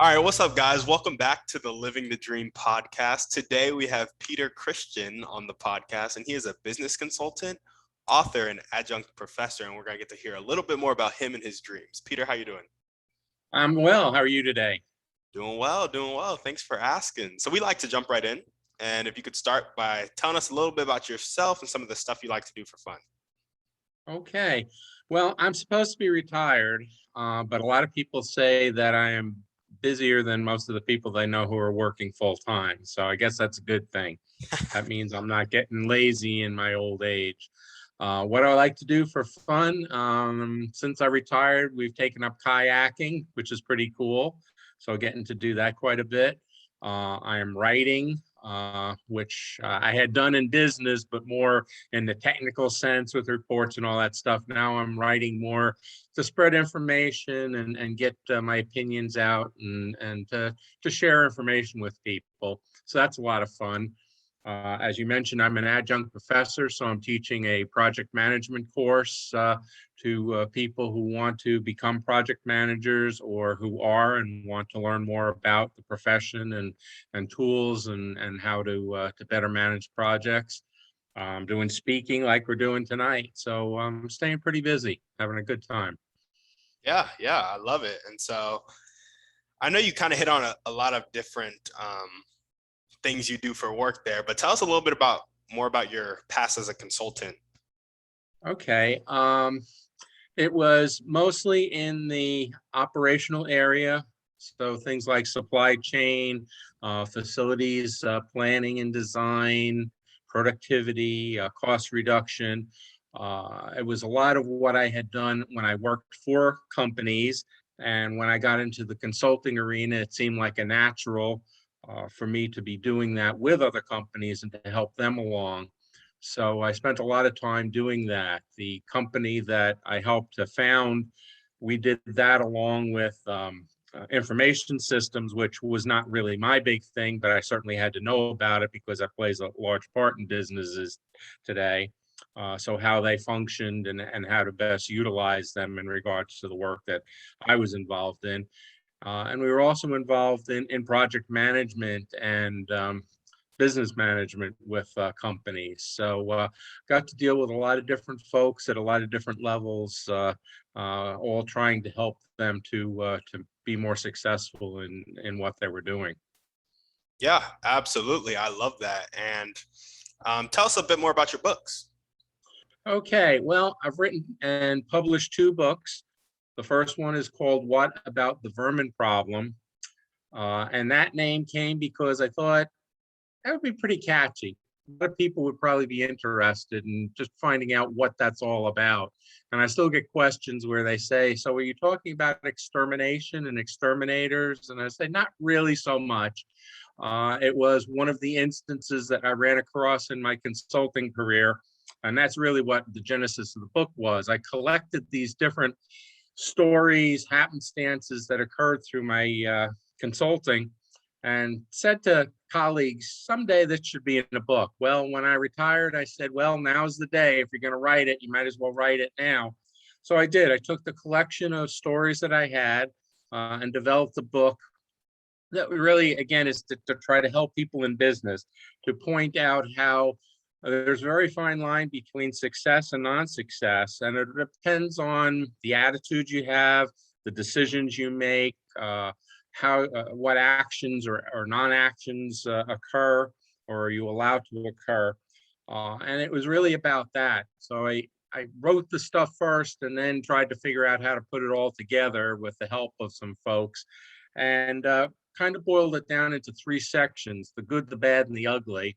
All right, what's up, guys? Welcome back to the Living the Dream podcast. Today we have Peter Christian on the podcast, and he is a business consultant, author, and adjunct professor. And we're going to get to hear a little bit more about him and his dreams. Peter, how you doing? I'm well. How are you today? Doing well, doing well. Thanks for asking. So we like to jump right in. And if you could start by telling us a little bit about yourself and some of the stuff you like to do for fun. Okay. Well, I'm supposed to be retired, but a lot of people say that I am busier than most of the people they know who are working full time. So I guess that's a good thing. That means I'm not getting lazy in my old age. What do I like to do for fun? Since I retired, we've taken up kayaking, which is pretty cool. So getting to do that quite a bit. I am writing, which I had done in business, but more in the technical sense with reports and all that stuff. Now I'm writing more to spread information and get my opinions out and to share information with people. So that's a lot of fun. As you mentioned, I'm an adjunct professor, so I'm teaching a project management course to people who want to become project managers or who are and want to learn more about the profession and tools and how to better manage projects. I'm doing speaking like we're doing tonight, so I'm staying pretty busy, having a good time. Yeah, I love it. And so I know you kind of hit on a lot of different things you do for work there, but tell us a little bit more about your past as a consultant. Okay. It was mostly in the operational area. So things like supply chain, facilities, planning and design, productivity, cost reduction. It was a lot of what I had done when I worked for companies. And when I got into the consulting arena, it seemed like a natural for me to be doing that with other companies and to help them along. So I spent a lot of time doing that. The company that I helped to found, we did that along with information systems, which was not really my big thing, but I certainly had to know about it because that plays a large part in businesses today. So how they functioned and how to best utilize them in regards to the work that I was involved in. And we were also involved in project management and business management with companies. So got to deal with a lot of different folks at a lot of different levels, all trying to help them to be more successful in what they were doing. Yeah, absolutely. I love that. And tell us a bit more about your books. Okay, well, I've written and published two books. The first one is called What About the Vermin Problem? And that name came because I thought that would be pretty catchy. But people would probably be interested in just finding out what that's all about. And I still get questions where they say, so are you talking about extermination and exterminators? And I say, not really so much. It was one of the instances that I ran across in my consulting career. And that's really what the genesis of the book was. I collected these different stories, happenstances that occurred through my consulting and said to colleagues, someday this should be in a book. Well, when I retired, I said, well, now's the day. If you're going to write it, you might as well write it now. So I did. I took the collection of stories that I had and developed a book that really, again, is to try to help people in business, to point out how there's a very fine line between success and non-success. And it depends on the attitude you have, the decisions you make, how what actions or non-actions occur or are you allowed to occur. And it was really about that. So I wrote the stuff first and then tried to figure out how to put it all together with the help of some folks and kind of boiled it down into three sections: the good, the bad, and the ugly.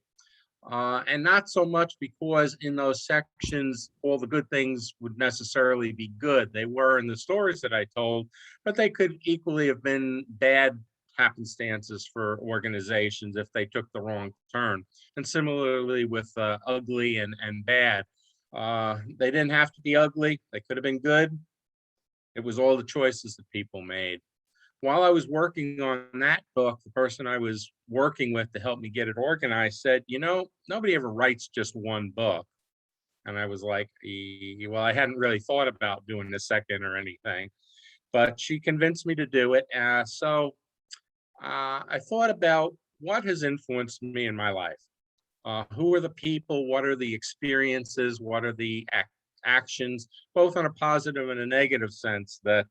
And not so much because in those sections, all the good things would necessarily be good. They were in the stories that I told, but they could equally have been bad happenstances for organizations if they took the wrong turn. And similarly with ugly and bad. They didn't have to be ugly. They could have been good. It was all the choices that people made. While I was working on that book, the person I was working with to help me get it organized said, nobody ever writes just one book. And I was like, well, I hadn't really thought about doing the second or anything, but she convinced me to do it. So I thought about what has influenced me in my life. Who are the people? What are the experiences? What are the actions, both on a positive and a negative sense, that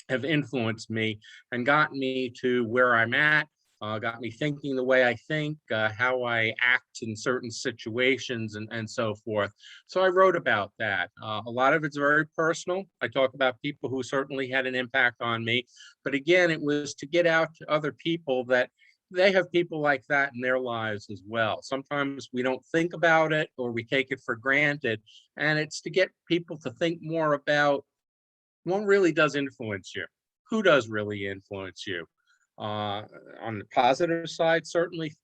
have influenced me and gotten me to where I'm at, got me thinking the way I think, how I act in certain situations, and so forth. So I wrote about that. A lot of it's very personal. I talk about people who certainly had an impact on me. But again, it was to get out to other people that they have people like that in their lives as well. Sometimes we don't think about it or we take it for granted. And it's to get people to think more about what really does influence you? Who does really influence you? On the positive side, certainly,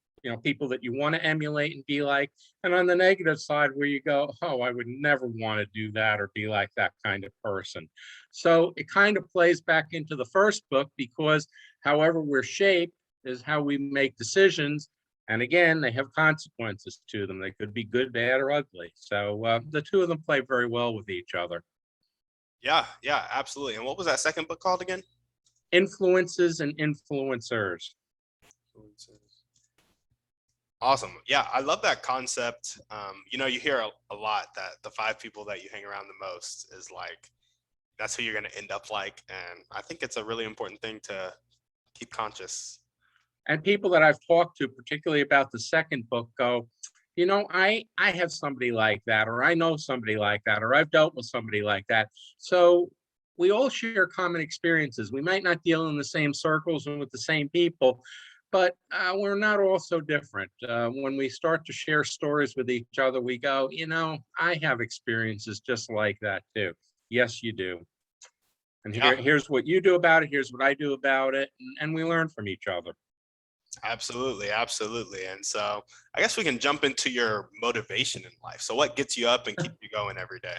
people that you want to emulate and be like, and on the negative side, where you go, oh, I would never want to do that or be like that kind of person. So it kind of plays back into the first book because however we're shaped is how we make decisions. And again, they have consequences to them. They could be good, bad, or ugly. So the two of them play very well with each other. Yeah, yeah, absolutely. And what was that second book called again? Influences and influencers. Awesome. Yeah, I love that concept. You hear a lot that the five people that you hang around the most is like, that's who you're going to end up like. And I think it's a really important thing to keep conscious. And people that I've talked to, particularly about the second book, go, I have somebody like that, or I know somebody like that, or I've dealt with somebody like that. So we all share common experiences. We might not deal in the same circles and with the same people, but we're not all so different. When we start to share stories with each other, we go, I have experiences just like that too. Yes, you do. And Yeah, here's what you do about it. Here's what I do about it. And we learn from each other. absolutely. Absolutely. And so I guess we can jump into your motivation in life. So what gets you up and keep you going every day?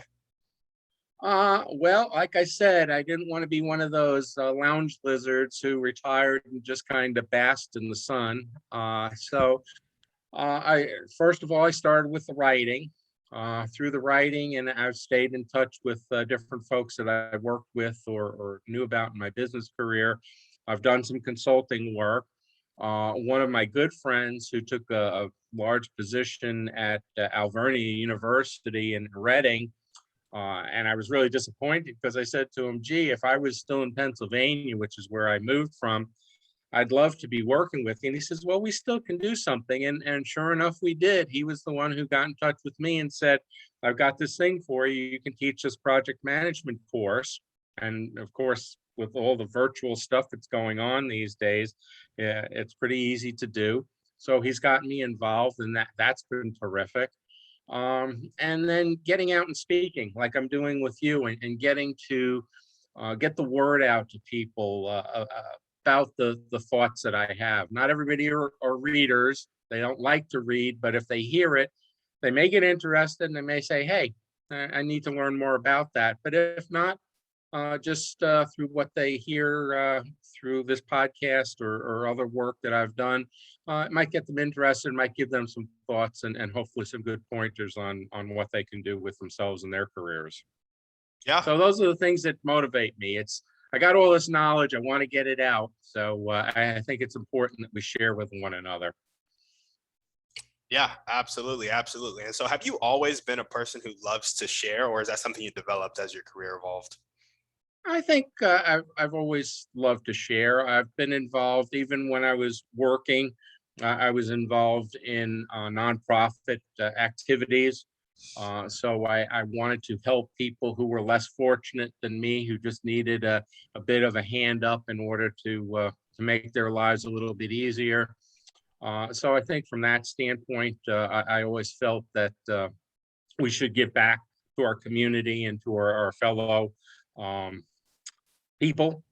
Well, like I said, I didn't want to be one of those lounge lizards who retired and just kind of basked in the sun. I first of all, I started with the writing. Through the writing, and I've stayed in touch with different folks that I worked with or knew about in my business career. I've done some consulting work. One of my good friends who took a large position at Alvernia University in Reading, and I was really disappointed because I said to him, gee, if I was still in Pennsylvania, which is where I moved from, I'd love to be working with you. And he says, well, we still can do something. And sure enough, we did. He was the one who got in touch with me and said, I've got this thing for you. You can teach this project management course. And of course, with all the virtual stuff that's going on these days, yeah, it's pretty easy to do. So he's gotten me involved, and that's been terrific. And then getting out and speaking like I'm doing with you, and getting to get the word out to people about the thoughts that I have. Not everybody are readers. They don't like to read, but if they hear it, they may get interested and they may say, hey, I need to learn more about that. But if not, just through what they hear through this podcast or other work that I've done, it might get them interested, might give them some thoughts and hopefully some good pointers on what they can do with themselves and their careers. Yeah. So those are the things that motivate me. I got all this knowledge, I want to get it out. So I think it's important that we share with one another. Yeah, absolutely. Absolutely. And so have you always been a person who loves to share, or is that something you developed as your career evolved? I think I've always loved to share. I've been involved even when I was working. I was involved in nonprofit activities. So I wanted to help people who were less fortunate than me, who just needed a bit of a hand up in order to make their lives a little bit easier. So I think from that standpoint, I always felt that we should give back to our community and to our fellow um, people.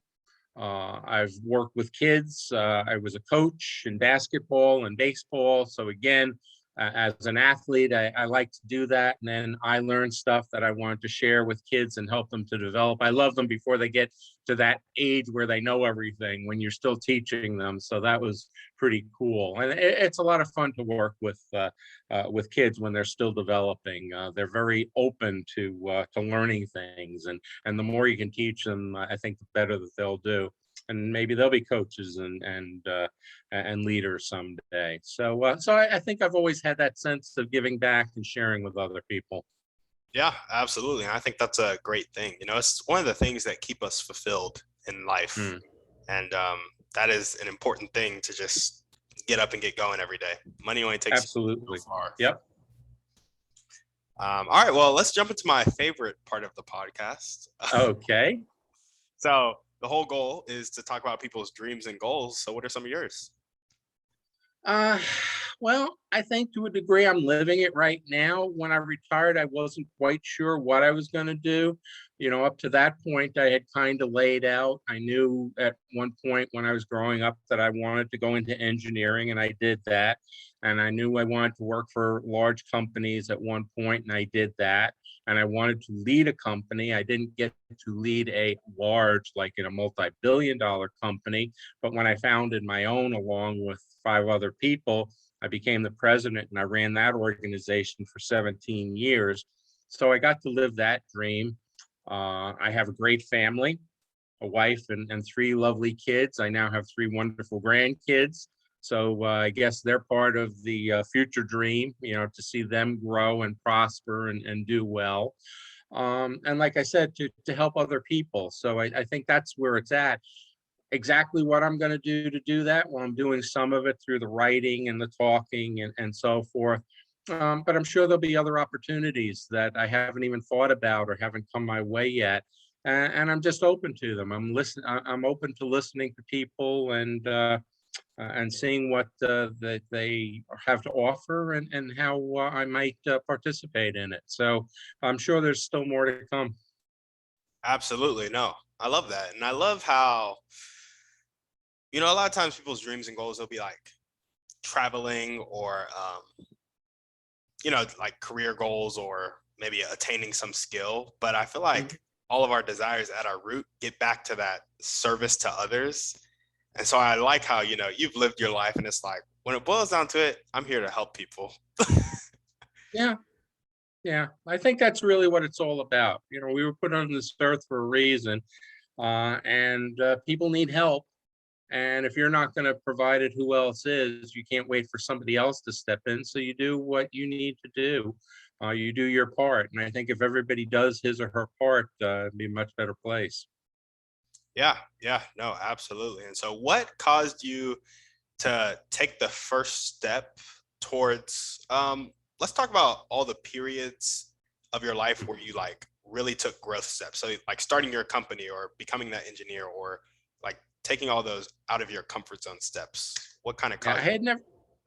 I've worked with kids. I was a coach in basketball and baseball. So again, as an athlete, I like to do that. And then I learned stuff that I wanted to share with kids and help them to develop. I love them before they get to that age where they know everything when you're still teaching them. So that was pretty cool, and it's a lot of fun to work with kids when they're still developing. They're very open to learning things, and the more you can teach them, I think the better that they'll do. And maybe they'll be coaches and leaders someday. So I think I've always had that sense of giving back and sharing with other people. Yeah, absolutely. And I think that's a great thing. It's one of the things that keep us fulfilled in life. Mm, And that is an important thing to just get up and get going every day. Money only takes you absolutely. so far. Yep. All right, well, let's jump into my favorite part of the podcast. Okay. So the whole goal is to talk about people's dreams and goals. So what are some of yours? Uh, well, I think to a degree I'm living it right now. When I retired, I wasn't quite sure what I was going to do. Up to that point, I had kind of laid out. I knew at one point when I was growing up that I wanted to go into engineering, and I did that. And I knew I wanted to work for large companies at one point, and I did that. And I wanted to lead a company. I didn't get to lead a large, like in a multi-billion-dollar company, but when I founded my own along with 5 other people, I became the president and I ran that organization for 17 years. So I got to live that dream. I have a great family, a wife and 3 lovely kids. I now have 3 wonderful grandkids. So I guess they're part of the future dream, to see them grow and prosper and do well. And like I said, to help other people. So I think that's where it's at. Exactly what I'm going to do that. Well, I'm doing some of it through the writing and the talking and so forth. But I'm sure there'll be other opportunities that I haven't even thought about or haven't come my way yet. And I'm just open to them. I'm open to listening to people and seeing what that they have to offer and how I might participate in it. So I'm sure there's still more to come. Absolutely. No, I love that. And I love how, a lot of times people's dreams and goals, they'll be like traveling or, like career goals or maybe attaining some skill. But I feel like all of our desires at our root get back to that service to others. And so I like how, you've lived your life and it's like, when it boils down to it, I'm here to help people. Yeah. Yeah, I think that's really what it's all about. We were put on this earth for a reason, and people need help. And if you're not going to provide it, who else is? You can't wait for somebody else to step in. So you do what you need to do. You do your part. And I think if everybody does his or her part, it'd be a much better place. Yeah, yeah, no, absolutely. And so what caused you to take the first step towards let's talk about all the periods of your life where you like really took growth steps. So like starting your company or becoming that engineer or like taking all those out of your comfort zone steps. What kind of Yeah, caused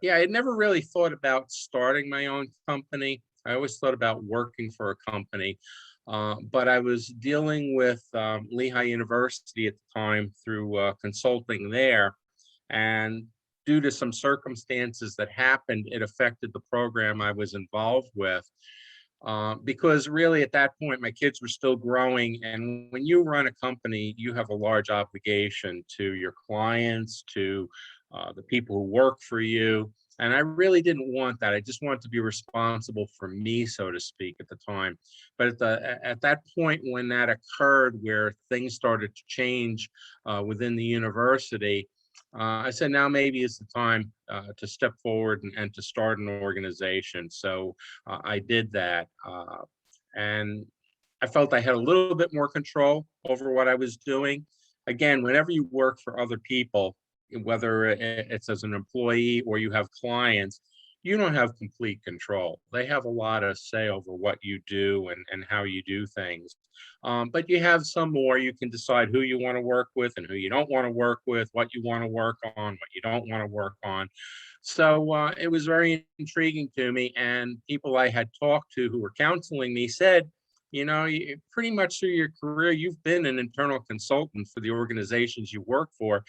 I had never really thought about starting my own company. I always thought about working for a company. But I was dealing with Lehigh University at the time through consulting there. And due to some circumstances that happened, it affected the program I was involved with. Because really at that point, my kids were still growing. And when you run a company, you have a large obligation to your clients, to the people who work for you. And I really didn't want that. I just wanted to be responsible for me, so to speak, at the time. But at that point, when that occurred, where things started to change within the university, I said, now maybe it's the time to step forward and to start an organization. So I did that. And I felt I had a little bit more control over what I was doing. Again, whenever you work for other people, whether it's as an employee or you have clients, you don't have complete control. They have a lot of say over what you do and how you do things. But you have some more. You can decide who you want to work with and who you don't want to work with, what you want to work on, what you don't want to work on. So it was very intriguing to me. And people I had talked to who were counseling me said, pretty much through your career, you've been an internal consultant for the organizations you work for.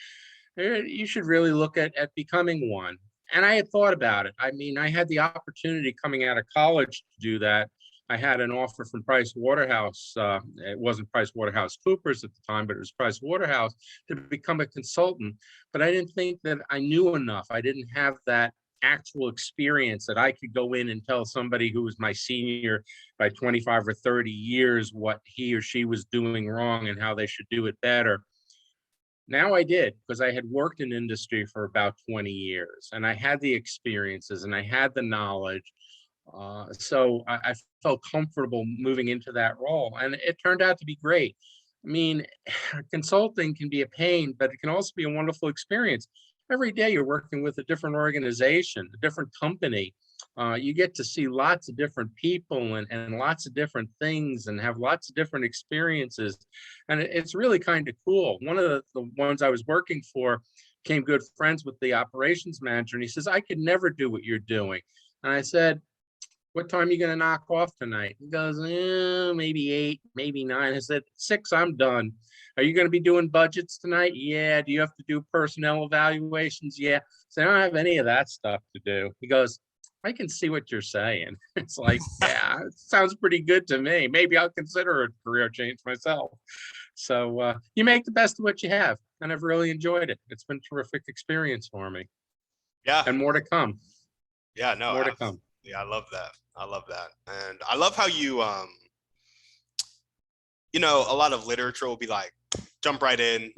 You should really look at becoming one. And I had thought about it. I mean, I had the opportunity coming out of college to do that. I had an offer from Price Waterhouse. It wasn't Price Waterhouse Coopers at the time, but it was Price Waterhouse to become a consultant. But I didn't think that I knew enough. I didn't have that actual experience that I could go in and tell somebody who was my senior by 25 or 30 years what he or she was doing wrong and how they should do it better. Now I did, because I had worked in industry for about 20 years and I had the experiences and I had the knowledge. So I felt comfortable moving into that role, and it turned out to be great. I mean, consulting can be a pain, but it can also be a wonderful experience. Every day you're working with a different organization, a different company. You get to see lots of different people and lots of different things and have lots of different experiences. And it's really kind of cool. One of the ones I was working for became good friends with the operations manager, and he says, I could never do what you're doing. And I said, what time are you going to knock off tonight? He goes, maybe 8, maybe 9. I said, 6, I'm done. Are you going to be doing budgets tonight? Yeah. Do you have to do personnel evaluations? Yeah. So I don't have any of that stuff to do. He goes, I can see what you're saying. It's like, yeah, it sounds pretty good to me. Maybe I'll consider a career change myself. So you make the best of what you have. And I've really enjoyed it. It's been a terrific experience for me. Yeah. And more to come. Yeah, no, More to come. yeah, I love that. I love that. And I love how you you know, a lot of literature will be like jump right in,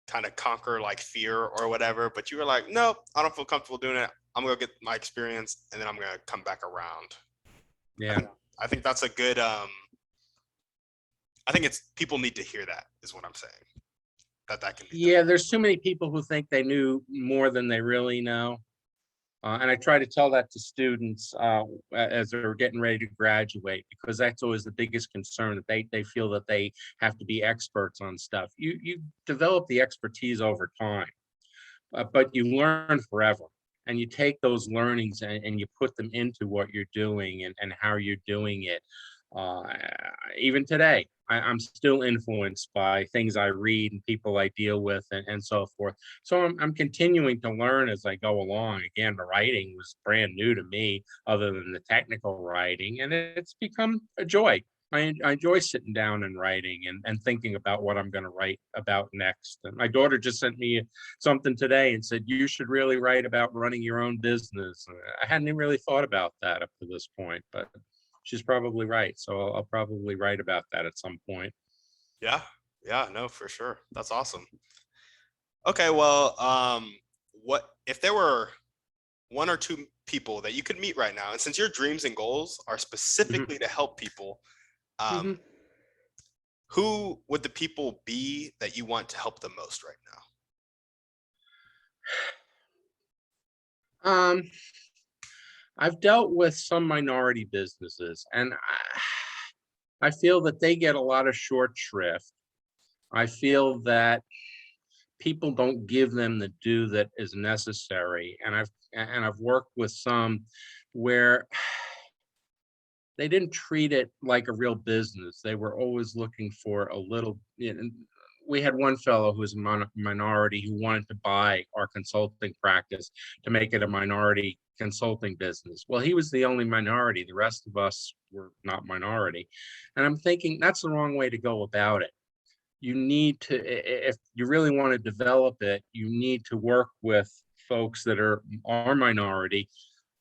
kind of conquer like fear or whatever, but you were like, no, I don't feel comfortable doing it. I'm gonna get my experience and then I'm gonna come back around. I Yeah. think I think that's a good I think it's people need to hear that is what I'm saying. That can be done. Yeah, there's too many people who think they knew more than they really know. And I try to tell that to students as they're getting ready to graduate, because that's always the biggest concern, that they feel that they have to be experts on stuff. You develop the expertise over time, but you learn forever. And you take those learnings and you put them into what you're doing and how you're doing it. Uh, Even today, I'm still influenced by things I read and people I deal with and so forth. So I'm continuing to learn as I go along. Again, the writing was brand new to me, other than the technical writing, and it's become a joy. I enjoy sitting down and writing and thinking about what I'm going to write about next. And my daughter just sent me something today and said, you should really write about running your own business. I hadn't even really thought about that up to this point, but she's probably right. So I'll probably write about that at some point. Yeah. Yeah, no, for sure. That's awesome. Okay, well, what if there were one or two people that you could meet right now, and since your dreams and goals are Mhm, specifically to help people, um, mhm. who would the people be that you want to help the most right now? Um, I've dealt with some minority businesses, and I feel that they get a lot of short shrift. I feel that people don't give them the due that is necessary, and I've worked with some where they didn't treat it like a real business. They were always looking for a little. We had one fellow who was a minority who wanted to buy our consulting practice to make it a minority consulting business. Well, he was the only minority. The rest of us were not minority. And I'm thinking that's the wrong way to go about it. You need to, if you really want to develop it, you need to work with folks that are minority,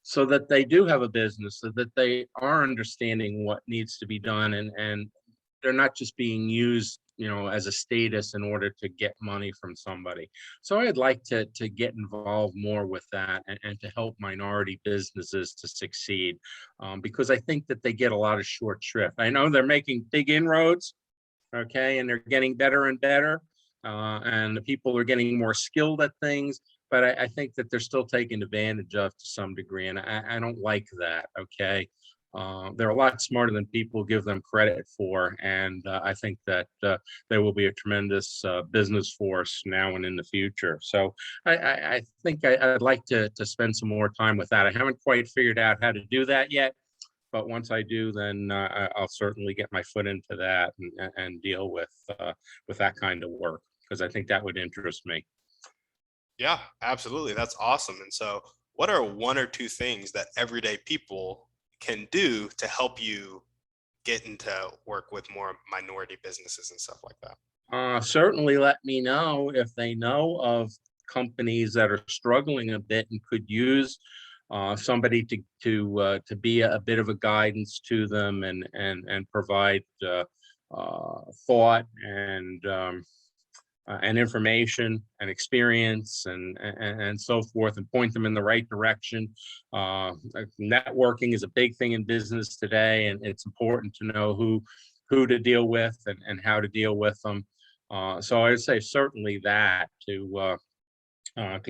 so that they do have a business, so that they are understanding what needs to be done, and they're not just being used, as a status in order to get money from somebody. So I'd like to get involved more with that, and to help minority businesses to succeed, because I think that they get a lot of short shrift. I know they're making big inroads, okay, and they're getting better and better, and the people are getting more skilled at things, but I think that they're still taken advantage of to some degree, and I don't like that, okay. They're a lot smarter than people give them credit for, and I think that they will be a tremendous business force now and in the future. So I think I'd like to spend some more time with that. I haven't quite figured out how to do that yet, but once I do, then I'll certainly get my foot into that and deal with that kind of work, because I think that would interest me. Yeah, absolutely. That's awesome. And so, what are one or two things that everyday people can do to help you getting to work with more minority businesses and stuff like that? Certainly let me know if they know of companies that are struggling a bit and could use somebody to be a bit of a guidance to them and provide thought and information and experience and so forth, and point them in the right direction. Networking is a big thing in business today, and it's important to know who to deal with and how to deal with them. So I would say certainly that to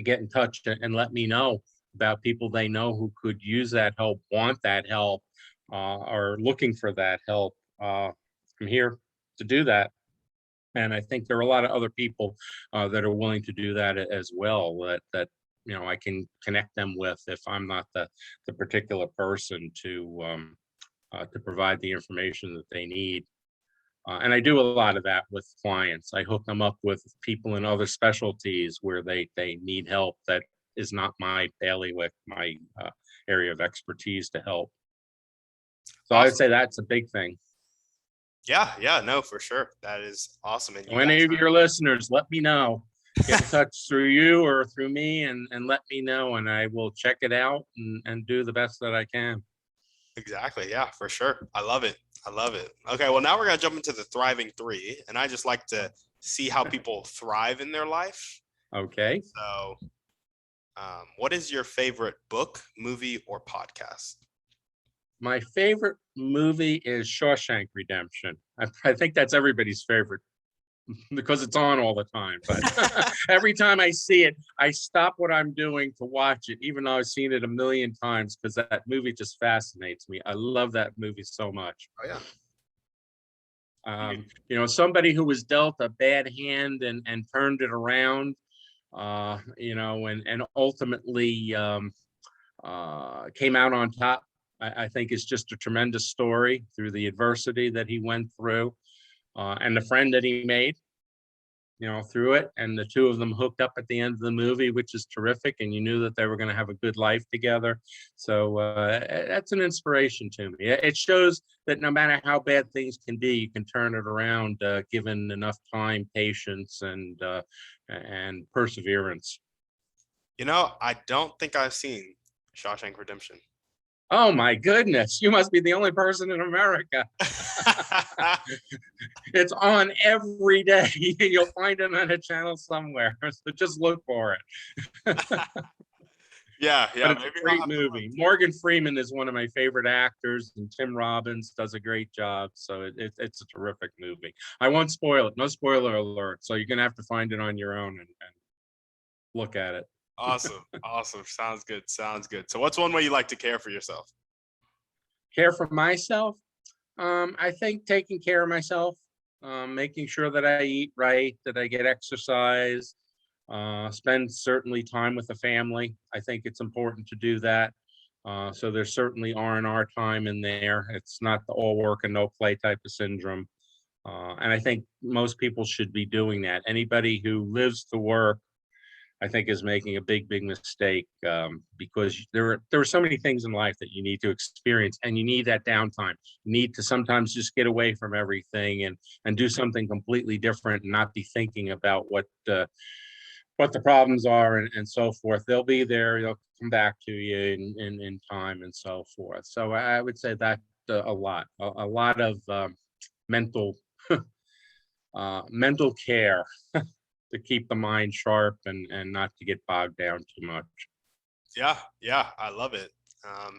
get in touch and let me know about people they know who could use that help, want that help, or looking for that help. I'm here to do that. And I think there are a lot of other people that are willing to do that as well. That I can connect them with if I'm not the particular person to provide the information that they need. And I do a lot of that with clients. I hook them up with people in other specialties where they need help that is not my bailiwick, my area of expertise to help. So I would Awesome. say that's a big thing. Yeah, no, for sure. That is awesome. And So any of your listeners, let me know. Get in touch through you or through me and let me know, and I will check it out and do the best that I can. Exactly. Yeah, for sure. I love it. I love it. Okay, well, now we're going to jump into the thriving three. And I just like to see how people thrive in their life. Okay. So, what is your favorite book, movie, or podcast? My favorite movie is Shawshank Redemption. I think that's everybody's favorite because it's on all the time. But every time I see it, I stop what I'm doing to watch it, even though I've seen it a million times, because that movie just fascinates me. I love that movie so much. Oh, yeah. Somebody who was dealt a bad hand and turned it around, and ultimately came out on top. I think it's just a tremendous story through the adversity that he went through, and the friend that he made, through it. And the two of them hooked up at the end of the movie, which is terrific. And you knew that they were going to have a good life together. So that's an inspiration to me. It shows that no matter how bad things can be, you can turn it around, given enough time, patience, and perseverance. I don't think I've seen Shawshank Redemption. Oh my goodness, you must be the only person in America. It's on every day. You'll find it on a channel somewhere. So just look for it. Yeah, But it's maybe a great movie. Morgan Freeman is one of my favorite actors, and Tim Robbins does a great job. So it's a terrific movie. I won't spoil it. No spoiler alert. So you're going to have to find it on your own and look at it. Awesome. Sounds good. So what's one way you like to care for yourself? Care for myself? I think taking care of myself, making sure that I eat right, that I get exercise, spend certainly time with the family. I think it's important to do that. So there's certainly R&R time in there. It's not the all work and no play type of syndrome. And I think most people should be doing that. Anybody who lives to work, I think, is making a big mistake, because there are so many things in life that you need to experience, and you need that downtime. You need to sometimes just get away from everything and do something completely different and not be thinking about what the problems are and so forth. They'll be there. They'll come back to you in time and so forth. So I would say that a lot of mental mental care to keep the mind sharp and not to get bogged down too much. Yeah, I love it.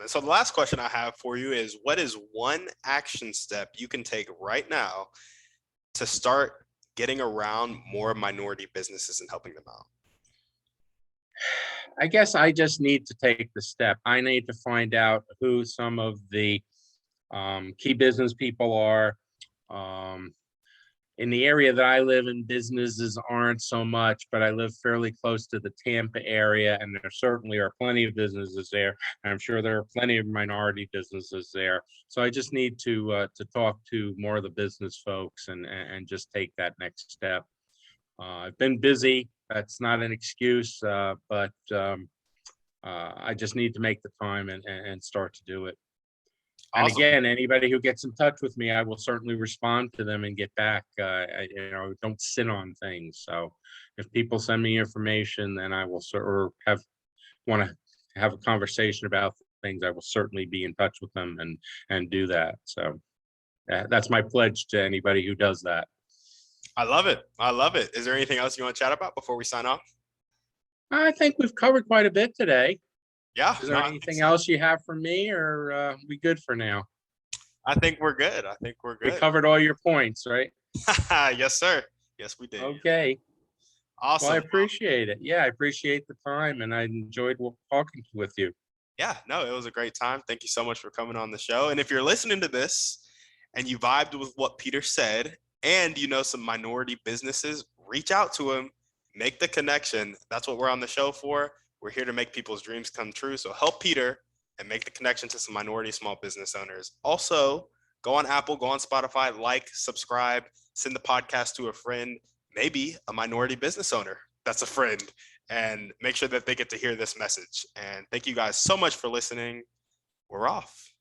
And so the last question I have for you is, what is one action step you can take right now to start getting around more minority businesses and helping them out? I guess I just need to take the step. I need to find out who some of the key business people are. In the area that I live in, businesses aren't so much, but I live fairly close to the Tampa area, and there certainly are plenty of businesses there. I'm sure there are plenty of minority businesses there. So I just need to talk to more of the business folks and just take that next step. I've been busy. That's not an excuse, but I just need to make the time and start to do it. And Awesome. again, anybody who gets in touch with me, I will certainly respond to them and get back. Don't sit on things. So if people send me information, then I will or want to have a conversation about things, I will certainly be in touch with them and do that. So that's my pledge to anybody who does that. I love it. I love it. Is there anything else you want to chat about before we sign off? I think we've covered quite a bit today. Yeah, Is no, there I think anything so. else you have for me, or we good for now? I think we're good. I think we're We good. covered all your points, right? Yes, sir. Yes, we did. Okay. Well, I Awesome. appreciate it. Yeah, I appreciate the time, and I enjoyed talking with you. Yeah, no, it was a great time. Thank you so much for coming on the show. And if you're listening to this and you vibed with what Peter said and you know some minority businesses, reach out to him, make the connection. That's what we're on the show for. We're here to make people's dreams come true. So help Peter and make the connection to some minority small business owners. Also, go on Apple, go on Spotify, like, subscribe, send the podcast to a friend, maybe a minority business owner that's a friend, and make sure that they get to hear this message. And thank you guys so much for listening. We're off.